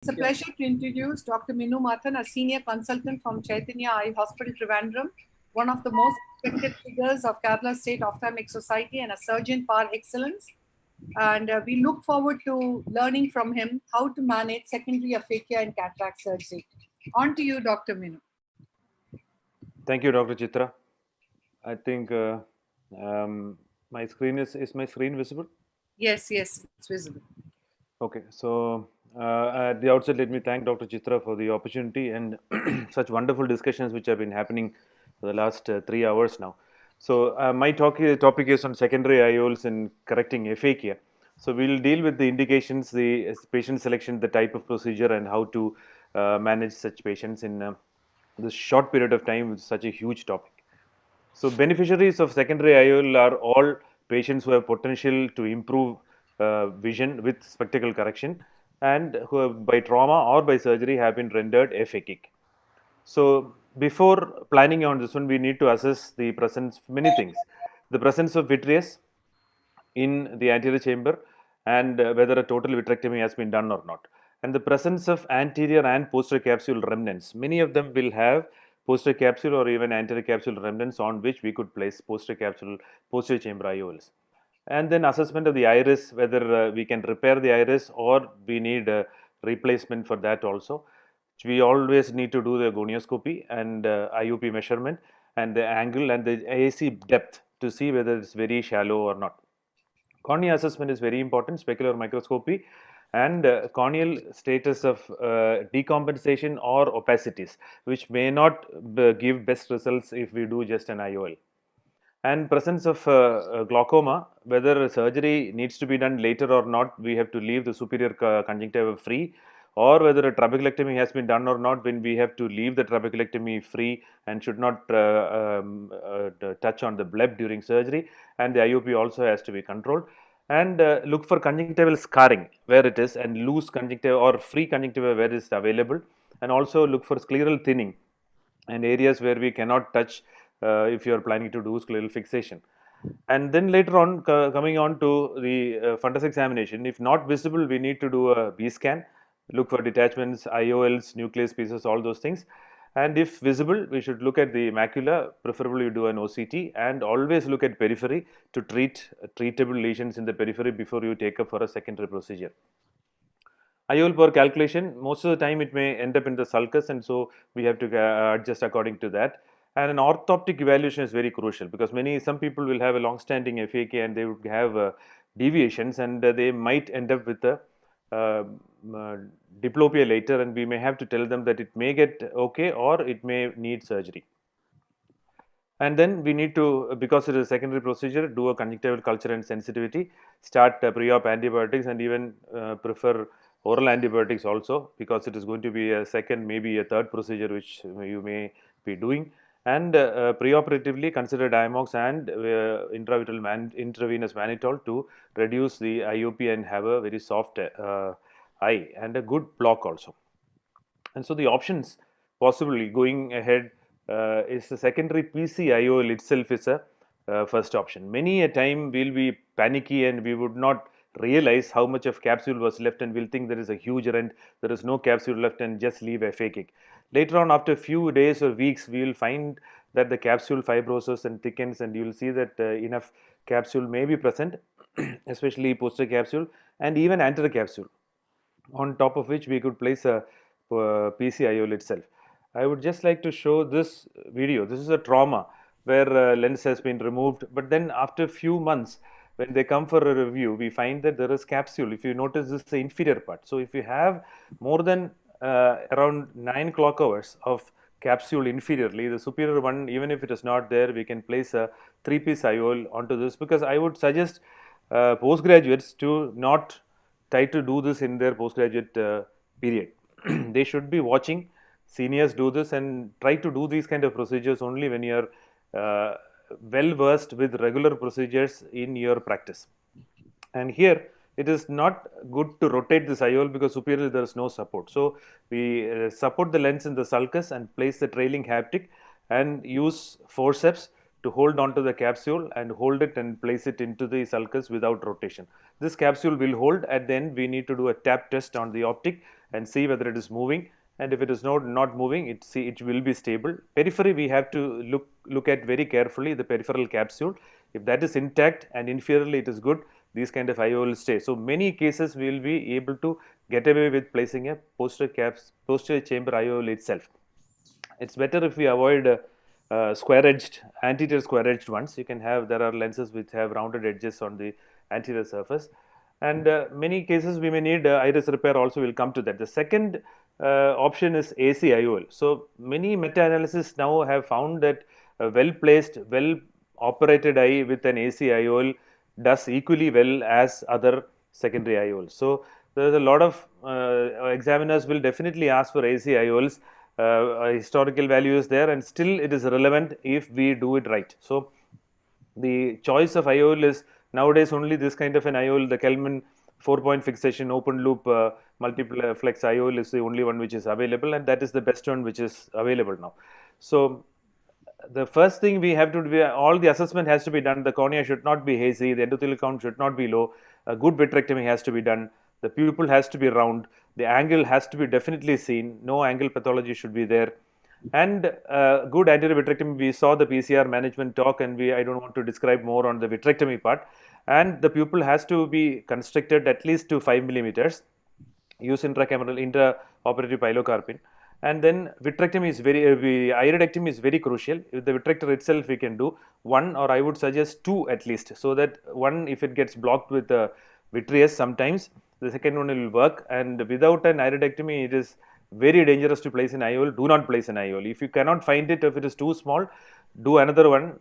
It's a pleasure to introduce Dr. Minu Mathan, a senior consultant from Chaitanya Eye Hospital, Trivandrum, one of the most respected figures of Kerala State Ophthalmic Society and a surgeon par excellence. And we look forward to learning from him how to manage secondary aphakia and cataract surgery. On to you, Dr. Minu. Thank you, Dr. Chitra. I think my screen is my screen visible? Yes, it's visible. Okay, so at the outset, let me thank Dr. Chitra for the opportunity and such wonderful discussions which have been happening for the last 3 hours now. So my topic is on secondary IOLs and correcting aphakia. So we'll deal with the indications, the patient selection, the type of procedure, and how to manage such patients in this short period of time with such a huge topic. So beneficiaries of secondary IOL are all patients who have potential to improve vision with spectacle correction and who have, by trauma or by surgery, have been rendered aphakic. So before planning on this one, we need to assess the presence of many things. The presence of vitreous in the anterior chamber and whether a total vitrectomy has been done or not. And the presence of anterior and posterior capsule remnants. Many of them will have posterior capsule or even anterior capsule remnants on which we could place posterior chamber IOLs. And then assessment of the iris, whether we can repair the iris or we need a replacement for that also. We always need to do the gonioscopy and IOP measurement and the angle and the AAC depth to see whether it's very shallow or not. Cornea assessment is very important, specular microscopy, and corneal status of decompensation or opacities, which may not give best results if we do just an IOL. And presence of glaucoma, whether surgery needs to be done later or not, we have to leave the superior conjunctiva free, or whether a trabeculectomy has been done or not, when we have to leave the trabeculectomy free and should not touch on the bleb during surgery, and the IOP also has to be controlled. And look for conjunctival scarring where it is, and loose conjunctiva or free conjunctiva where it is available, and also look for scleral thinning and areas where we cannot touch if you are planning to do scleral fixation. And then later on, coming on to the fundus examination, if not visible, we need to do a B scan, look for detachments, IOLs, nucleus pieces, all those things. And if visible, we should look at the macula, preferably do an OCT, and always look at periphery to treat treatable lesions in the periphery before you take up for a secondary procedure. IOL power calculation, most of the time it may end up in the sulcus, and so we have to adjust according to that. And an orthoptic evaluation is very crucial because some people will have a long-standing FAK and they would have deviations, and they might end up with a uh, uh, diplopia later, and we may have to tell them that it may get okay or it may need surgery. And then we need to, because it is a secondary procedure, do a conjunctival culture and sensitivity, start pre-op antibiotics, and even prefer oral antibiotics also, because it is going to be a second, maybe a third procedure which you may be doing. And preoperatively consider Diamox and intravenous mannitol to reduce the IOP and have a very soft eye and a good block also. And so the options possibly going ahead is the secondary PCIOL itself is a first option. Many a time we'll be panicky and we would not realize how much of capsule was left, and we'll think there is a huge rent, there is no capsule left, and just leave a fake. Later on, after a few days or weeks, we will find that the capsule fibroses and thickens, and you will see that enough capsule may be present, especially posterior capsule and even anterior capsule, on top of which we could place a PCIOL itself. I would just like to show this video. This is a trauma where lens has been removed, but then after a few months, when they come for a review, we find that there is capsule. If you notice, this is the inferior part. So if you have more than around 9 clock hours of capsule inferiorly, the superior one, even if it is not there, we can place a 3-piece IOL onto this, because I would suggest postgraduates to not try to do this in their postgraduate period. They should be watching seniors do this and try to do these kind of procedures only when you are well versed with regular procedures in your practice. And here it is not good to rotate this IOL because superiorly there is no support. So we support the lens in the sulcus and place the trailing haptic and use forceps to hold onto the capsule and hold it and place it into the sulcus without rotation. This capsule will hold. At the end, we need to do a tap test on the optic and see whether it is moving, and if it is not moving, it will be stable. Periphery, we have to look at very carefully the peripheral capsule. If that is intact and inferiorly it is good, these kind of IOL will stay. So many cases we will be able to get away with placing a posterior chamber IOL itself. It's better if we avoid anterior square edged ones. You can have, there are lenses which have rounded edges on the anterior surface, and many cases we may need iris repair also. Will come to that. The second option is AC IOL. So many meta-analysis now have found that a well placed, well operated eye with an AC IOL does equally well as other secondary IOLs. So there is a lot of examiners will definitely ask for AC IOLs. Historical value is there, and still it is relevant if we do it right. So the choice of IOL is nowadays only this kind of an IOL, the Kelman 4-point fixation open loop multiplex IOL is the only one which is available, and that is the best one which is available now. So the first thing we have to do, all the assessment has to be done. The cornea should not be hazy, the endothelial count should not be low, a good vitrectomy has to be done, the pupil has to be round, the angle has to be definitely seen, no angle pathology should be there, and good anterior vitrectomy. We saw the PCR management talk, and I don't want to describe more on the vitrectomy part. And the pupil has to be constricted at least to 5 millimeters, use intraoperative pilocarpine. And then vitrectomy is iridectomy is very crucial. With the vitrector itself, we can do one, or I would suggest two at least, so that one, if it gets blocked with vitreous, sometimes the second one will work. And without an iridectomy, it is very dangerous to place an IOL. Do not place an IOL. If you cannot find it, if it is too small, do another one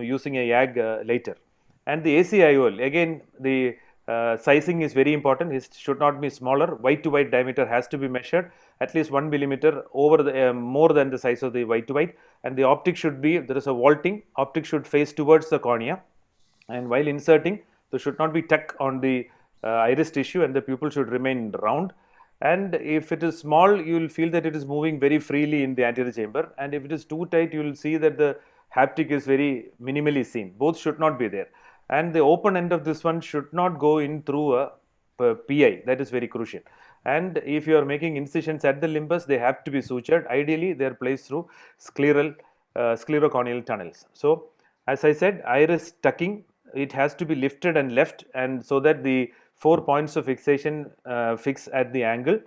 using a YAG later. And the AC IOL, again, the sizing is very important. It should not be smaller. White to white diameter has to be measured at least 1 millimeter over the more than the size of the white to white, and the optic should be, there is a vaulting, optic should face towards the cornea, and while inserting, there should not be tuck on the iris tissue, and the pupil should remain round. And if it is small, you will feel that it is moving very freely in the anterior chamber, and if it is too tight, you will see that the haptic is very minimally seen. Both should not be there, and the open end of this one should not go in through a PI. That is very crucial. And if you are making incisions at the limbus, they have to be sutured. Ideally, they are placed through sclerocorneal tunnels. So as I said, iris tucking, it has to be lifted and left, and so that the 4 points of fixation fix at the angle,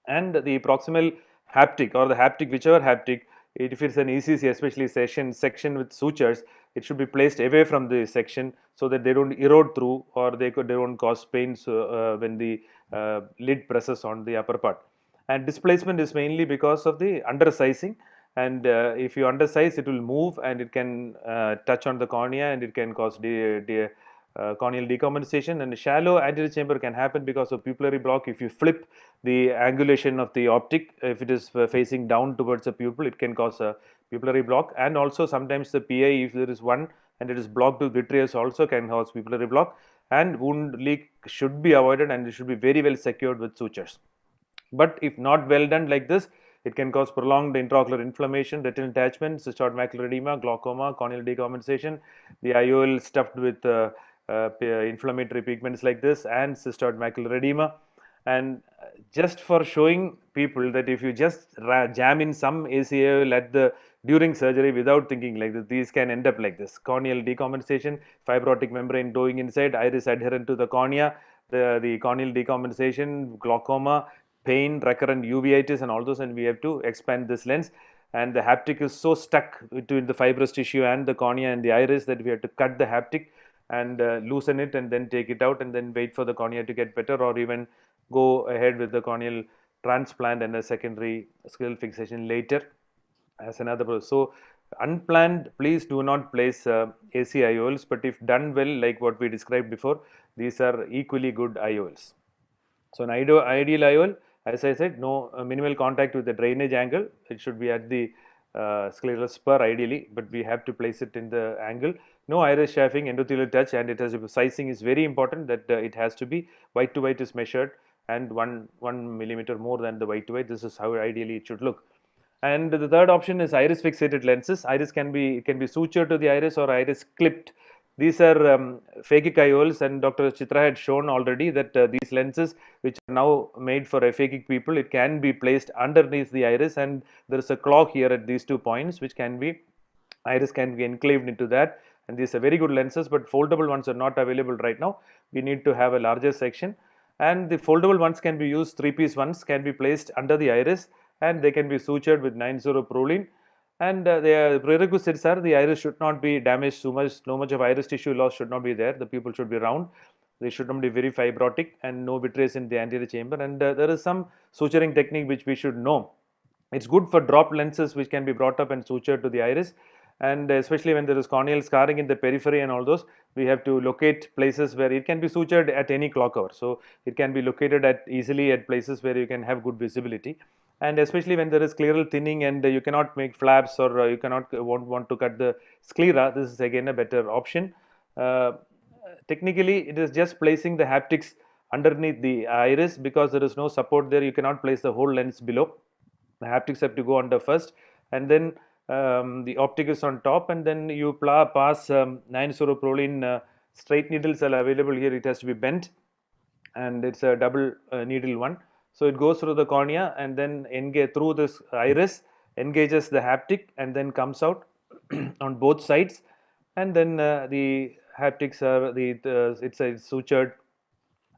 and the proximal haptic, or the haptic, whichever haptic, if it's an ECC, especially section with sutures, it should be placed away from the section, so that they don't erode through, or they don't cause pains when the lid presses on the upper part. And displacement is mainly because of the undersizing, and if you undersize, it will move, and it can touch on the cornea, and it can cause corneal decompensation. And shallow anterior chamber can happen because of pupillary block. If you flip the angulation of the optic, if it is facing down towards the pupil, it can cause a pupillary block. And also sometimes the PI, if there is one and it is blocked with vitreous, also can cause pupillary block. And wound leak should be avoided, and it should be very well secured with sutures. But if not well done like this, it can cause prolonged intraocular inflammation, retinal detachment, cystoid macular edema, glaucoma, corneal decompensation, the IOL stuffed with inflammatory pigments like this, and cystoid macular edema. And just for showing people that if you just jam in some ACIOL at during surgery without thinking like this, these can end up like this: corneal decompensation, fibrotic membrane going inside, iris adherent to the cornea, the corneal decompensation, glaucoma, pain, recurrent uveitis, and all those. And we have to expand this lens, and the haptic is so stuck between the fibrous tissue and the cornea and the iris that we have to cut the haptic and loosen it, and then take it out, and then wait for the cornea to get better, or even go ahead with the corneal transplant and a secondary scleral fixation later as another process. So unplanned, please do not place AC IOLs, but if done well, like what we described before, these are equally good IOLs. So an ideal IOL, as I said, no minimal contact with the drainage angle. It should be at the scleral spur ideally, but we have to place it in the angle. No iris chafing, endothelial touch, and it has sizing is very important, that it has to be white to white is measured, and 1 millimeter more than the white to white. This is how ideally it should look. And the third option is iris fixated lenses. Iris can be sutured to the iris or iris clipped. These are phakic IOLs, and Dr. Chitra had shown already that these lenses, which are now made for aphakic people, it can be placed underneath the iris, and there is a clock here at these 2 points, which can be, iris can be enclaved into that. And these are very good lenses, but foldable ones are not available right now. We need to have a larger section, and the foldable ones can be used, 3-piece ones can be placed under the iris, and they can be sutured with 90-Prolene. And the prerequisites are the iris should not be damaged too much, no much of iris tissue loss should not be there. The pupil should be round, they should not be very fibrotic, and no vitreous in the anterior chamber. And there is some suturing technique which we should know. It's good for drop lenses which can be brought up and sutured to the iris, and especially when there is corneal scarring in the periphery and all those, we have to locate places where it can be sutured at any clock hour. So it can be located at easily at places where you can have good visibility. And especially when there is scleral thinning and you cannot make flaps, or you cannot want to cut the sclera, this is again a better option. Technically, it is just placing the haptics underneath the iris, because there is no support there. You cannot place the whole lens below. The haptics have to go under first, and then the optic is on top, and then you pass 90-Prolene. Straight needles are available here. It has to be bent, and it's a double needle one. So it goes through the cornea and then engage through this iris, engages the haptic, and then comes out on both sides. And then the haptics are it's sutured.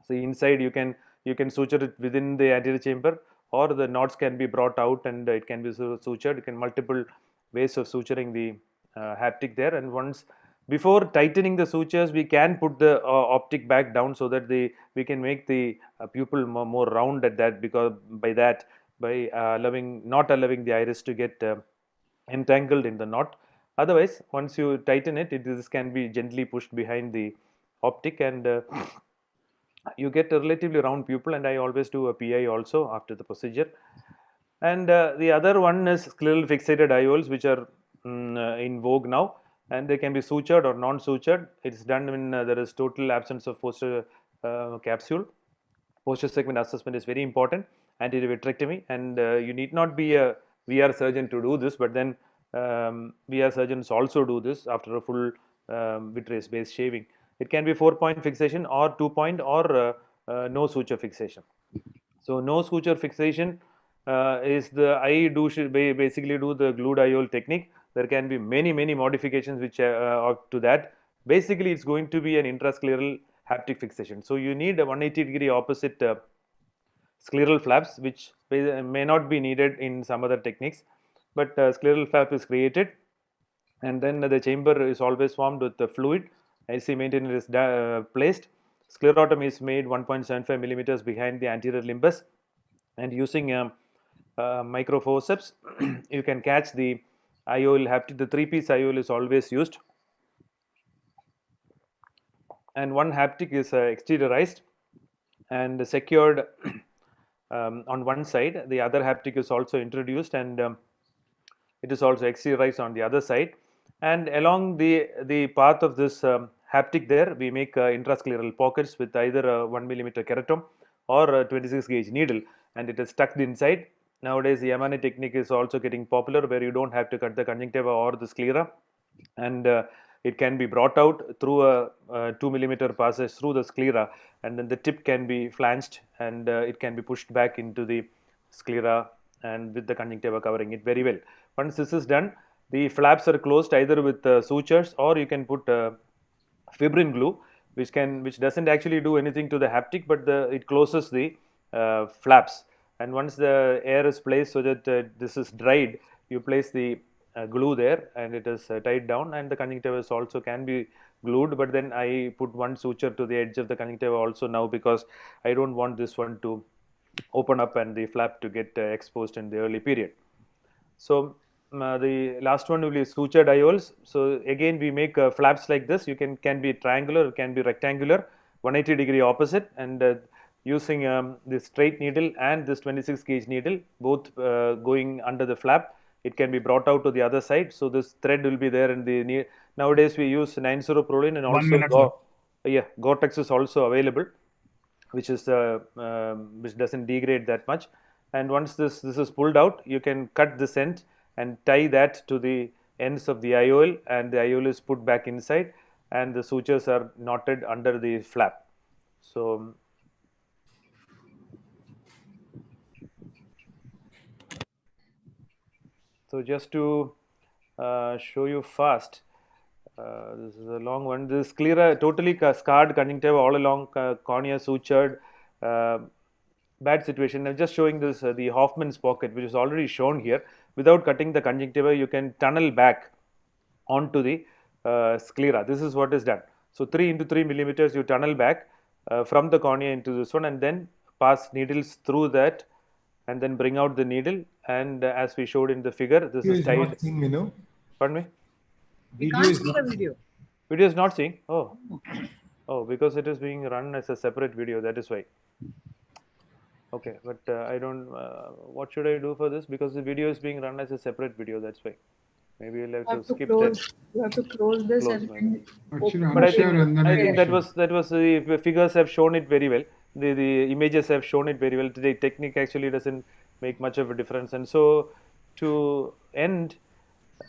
So inside you can suture it within the anterior chamber, or the knots can be brought out and it can be sutured. You can multiple ways of suturing the haptic there. And once, before tightening the sutures, we can put the optic back down, so that we can make the pupil more round at that, because by not allowing the iris to get entangled in the knot. Otherwise, once you tighten it, this can be gently pushed behind the optic, and you get a relatively round pupil. And I always do a PI also after the procedure. And the other one is scleral fixated IOLs, which are in vogue now, and they can be sutured or non-sutured. It's done when there is total absence of posterior capsule. Posterior segment assessment is very important, anterior vitrectomy, and you need not be a VR surgeon to do this, but then VR surgeons also do this after a full vitreous base shaving. It can be 4-point fixation or 2-point, or no suture fixation. So no suture fixation is basically do the glued IOL technique. There can be many modifications which are to that. Basically, it's going to be an intrascleral haptic fixation. So you need a 180-degree opposite scleral flaps, which may not be needed in some other techniques, but scleral flap is created, and then the chamber is always formed with the fluid. IC maintainer is placed. Sclerotomy is made 1.75 millimeters behind the anterior limbus, and using micro forceps you can catch the IOL haptic. The 3-piece IOL is always used, and one haptic is exteriorized and secured on one side. The other haptic is also introduced, and it is also exteriorized on the other side. And along the path of this haptic there, we make intrascleral pockets with either a 1 millimeter keratome or a 26 gauge needle, and it is tucked inside. Nowadays, the Yamane technique is also getting popular, where you don't have to cut the conjunctiva or the sclera, and it can be brought out through a 2 millimeter passage through the sclera, and then the tip can be flanged, and it can be pushed back into the sclera, and with the conjunctiva covering it very well. Once this is done, the flaps are closed either with sutures, or you can put fibrin glue, which doesn't actually do anything to the haptic, but it closes the flaps. And once the air is placed so that this is dried, you place the glue there, and it is tied down, and the conjunctiva also can be glued. But then I put one suture to the edge of the conjunctiva also now, because I don't want this one to open up and the flap to get exposed in the early period. So the last one will be sutured IOLs. So again, we make flaps like this. You can be triangular, it can be rectangular, 180-degree opposite, and using this straight needle and this 26 gauge needle, both going under the flap, it can be brought out to the other side. So this thread will be there in the nowadays we use 90-Prolene, and also Gore-Tex is also available, which doesn't degrade that much. and once this is pulled out, you can cut this end and tie that to the ends of the IOL, and the IOL is put back inside, and the sutures are knotted under the flap. So just to show you fast, this is a long one. This is clear, totally scarred conjunctiva all along, cornea sutured, bad situation. I'm just showing this, the Hoffman's pocket, which is already shown here. Without cutting the conjunctiva, you can tunnel back onto the sclera. This is what is done. So 3 into 3 millimeters, you tunnel back from the cornea into this one, and then pass needles through that, and then bring out the needle. And as we showed in the figure, this is tied. Not seeing, Minu. Pardon me? We can't see the video. Video is not seeing. Oh, because it is being run as a separate video. That is why. Okay, but I don't. What should I do for this? Because the video is being run as a separate video. That's why. Maybe you'll have to skip that. You have to close this and But I think that was the figures have shown it very well. The images have shown it very well. The technique actually doesn't make much of a difference. And so to end,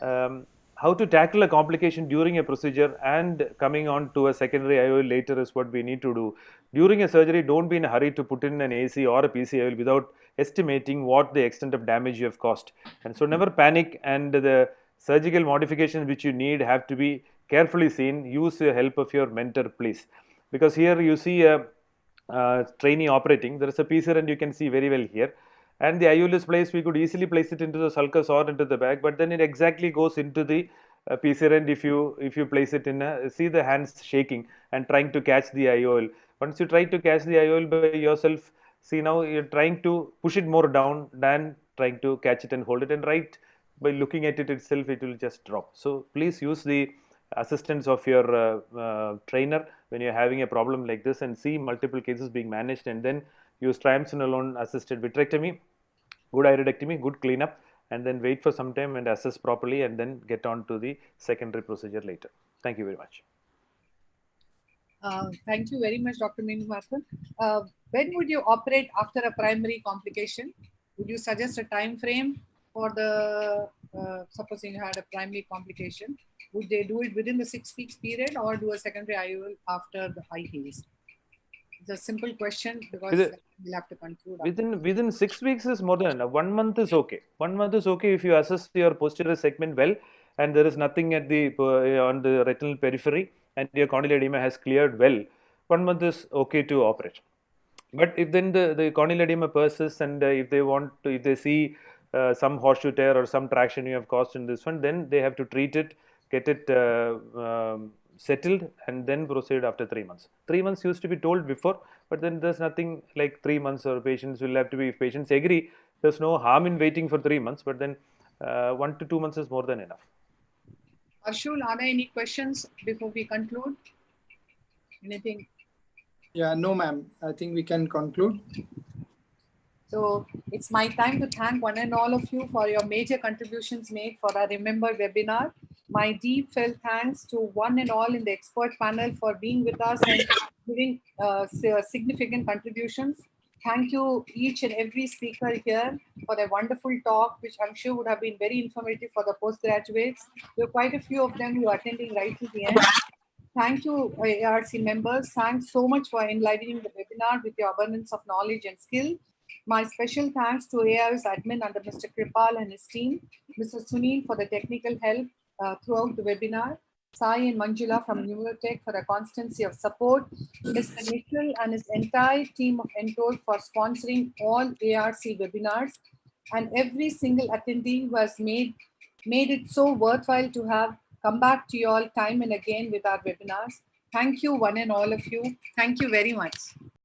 how to tackle a complication during a procedure and coming on to a secondary IOL later is what we need to do. During a surgery, don't be in a hurry to put in an AC or a PC IOL without estimating what the extent of damage you have caused. And so never panic, and the surgical modifications which you need have to be carefully seen. Use the help of your mentor, please. Because here you see a trainee operating. There is a PC and you can see very well here. And the IOL is placed, we could easily place it into the sulcus or into the back, but then it exactly goes into the PC end if you place it in a, see the hands shaking and trying to catch the IOL. Once you try to catch the IOL by yourself, see now you're trying to push it more down than trying to catch it and hold it, and right by looking at it itself, it will just drop. So please use the assistance of your trainer when you're having a problem like this, and see multiple cases being managed, and then use triamcinolone assisted vitrectomy, good iridectomy, good cleanup, and then wait for some time and assess properly, and then get on to the secondary procedure later. Thank you very much. Thank you very much, Dr. Minu Mathan. When would you operate after a primary complication? Would you suggest a time frame for the, supposing you had a primary complication? Would they do it within the 6 weeks period or do a secondary IOL after the eye heals? It's a simple question because we'll have to conclude. Within 6 weeks is more than enough. 1 month is okay. 1 month is okay if you assess your posterior segment well and there is nothing at the on the retinal periphery and your corneal edema has cleared well. 1 month is okay to operate. But if then the corneal edema persists and if they see some horseshoe tear or some traction you have caused in this one, then they have to treat it, get it settled, and then proceed after 3 months. 3 months used to be told before, but then there's nothing like 3 months, or patients will have to be, if patients agree, there's no harm in waiting for 3 months, but then 1 to 2 months is more than enough. Arshul, are there any questions before we conclude? Anything? Yeah, no, ma'am. I think we can conclude. So it's my time to thank one and all of you for your major contributions made for our Remember webinar. My deep felt thanks to one and all in the expert panel for being with us and giving significant contributions. Thank you each and every speaker here for their wonderful talk, which I'm sure would have been very informative for the postgraduates. There are quite a few of them who are attending right to the end. Thank you, ARC members. Thanks so much for enlivening the webinar with your abundance of knowledge and skill. My special thanks to AIOS admin under Mr. Kripal and his team, Mr. Sunil for the technical help throughout the webinar, Sai and Manjula from Neurotech for the constancy of support, Mr. Nikhil and his entire team of Entour for sponsoring all ARC webinars, and every single attendee who has made it so worthwhile to have come back to you all time and again with our webinars. Thank you, one and all of you. Thank you very much.